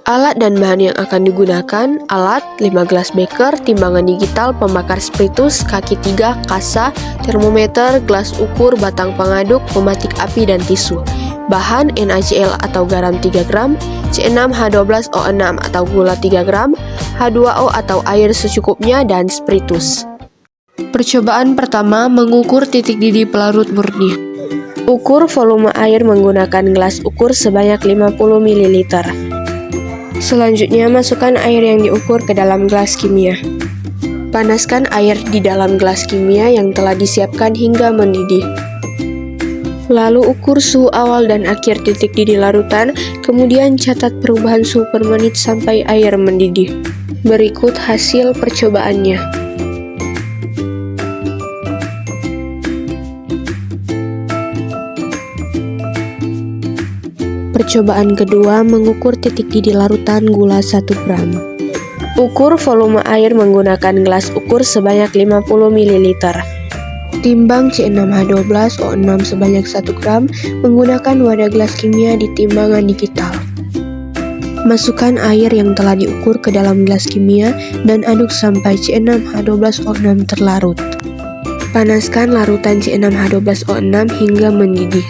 Alat dan bahan yang akan digunakan: alat 5 gelas beker, timbangan digital, pembakar spiritus, kaki 3, kasa, termometer, gelas ukur, batang pengaduk, pematik api, dan tisu. Bahan: NaCl atau garam 3 gram, C6H12O6 atau gula 3 gram, H2O atau air secukupnya, dan spiritus. Percobaan pertama, mengukur titik didih pelarut murni. Ukur volume air menggunakan gelas ukur sebanyak 50 ml. Selanjutnya, masukkan air yang diukur ke dalam gelas kimia. Panaskan air di dalam gelas kimia yang telah disiapkan hingga mendidih. Lalu ukur suhu awal dan akhir titik didih larutan, kemudian catat perubahan suhu per menit sampai air mendidih. Berikut hasil percobaannya. Percobaan kedua, mengukur titik didih larutan gula 1 gram. Ukur volume air menggunakan gelas ukur sebanyak 50 ml. Timbang C6H12O6 sebanyak 1 gram menggunakan wadah gelas kimia di timbangan digital. Masukkan air yang telah diukur ke dalam gelas kimia dan aduk sampai C6H12O6 terlarut. Panaskan larutan C6H12O6 hingga mendidih.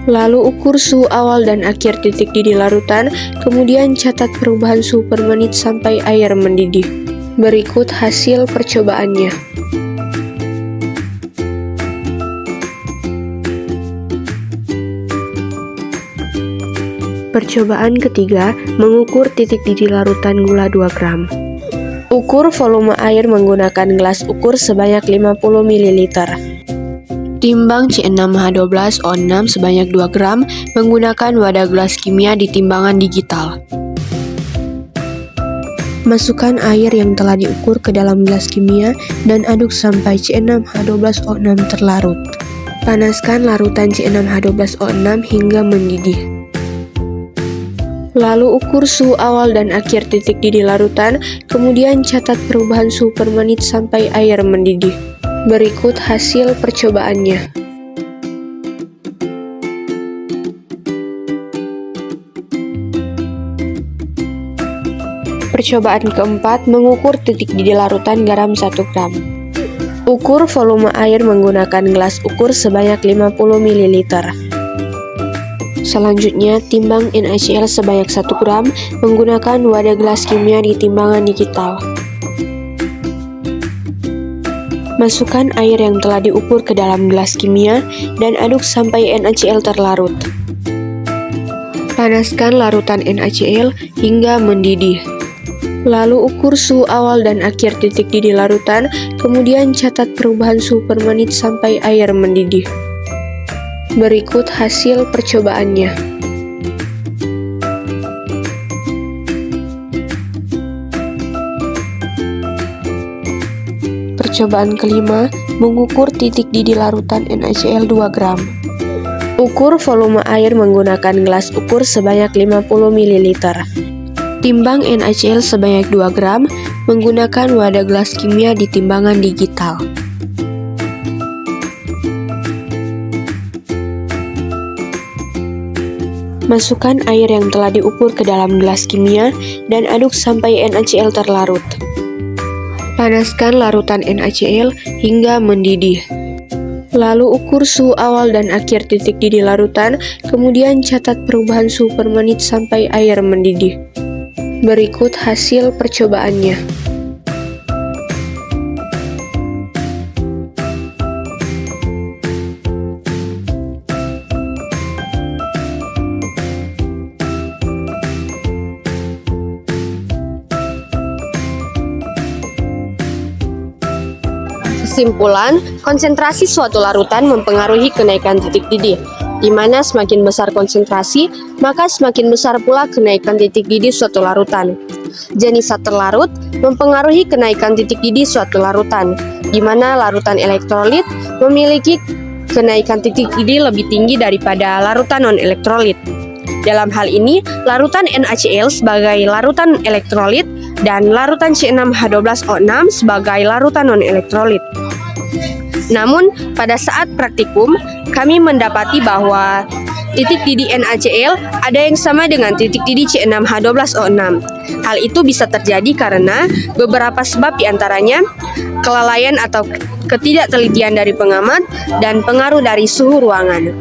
Lalu ukur suhu awal dan akhir titik didih larutan, kemudian catat perubahan suhu per menit sampai air mendidih. Berikut hasil percobaannya. Percobaan ketiga, mengukur titik didih larutan gula 2 gram. Ukur volume air menggunakan gelas ukur sebanyak 50 ml. Timbang C6H12O6 sebanyak 2 gram menggunakan wadah gelas kimia di timbangan digital. Masukkan air yang telah diukur ke dalam gelas kimia dan aduk sampai C6H12O6 terlarut. Panaskan larutan C6H12O6 hingga mendidih. Lalu ukur suhu awal dan akhir titik didih larutan, kemudian catat perubahan suhu per menit sampai air mendidih. Berikut hasil percobaannya. Percobaan keempat, mengukur titik didih larutan garam 1 gram. Ukur volume air menggunakan gelas ukur sebanyak 50 ml. Selanjutnya, timbang NaCl sebanyak 1 gram menggunakan wadah gelas kimia di timbangan digital. Masukkan air yang telah diukur ke dalam gelas kimia dan aduk sampai NaCl terlarut. Panaskan larutan NaCl hingga mendidih. Lalu ukur suhu awal dan akhir titik didih larutan, kemudian catat perubahan suhu per menit sampai air mendidih. Berikut hasil percobaannya. Percobaan kelima, mengukur titik didih larutan NaCl 2 gram. Ukur volume air menggunakan gelas ukur sebanyak 50 ml. Timbang NaCl sebanyak 2 gram menggunakan wadah gelas kimia di timbangan digital. Masukkan air yang telah diukur ke dalam gelas kimia dan aduk sampai NaCl terlarut. Panaskan larutan NaCl hingga mendidih. Lalu ukur suhu awal dan akhir titik didih larutan, kemudian catat perubahan suhu per menit sampai air mendidih. Berikut hasil percobaannya. Kesimpulan, konsentrasi suatu larutan mempengaruhi kenaikan titik didih, di mana semakin besar konsentrasi, maka semakin besar pula kenaikan titik didih suatu larutan. Jenis zat terlarut mempengaruhi kenaikan titik didih suatu larutan, di mana larutan elektrolit memiliki kenaikan titik didih lebih tinggi daripada larutan non-elektrolit. Dalam hal ini, larutan NaCl sebagai larutan elektrolit dan larutan C6H12O6 sebagai larutan non-elektrolit. Namun, pada saat praktikum, kami mendapati bahwa titik didih NaCl ada yang sama dengan titik didih C6H12O6. Hal itu bisa terjadi karena beberapa sebab, diantaranya kelalaian atau ketidaktelitian dari pengamat dan pengaruh dari suhu ruangan.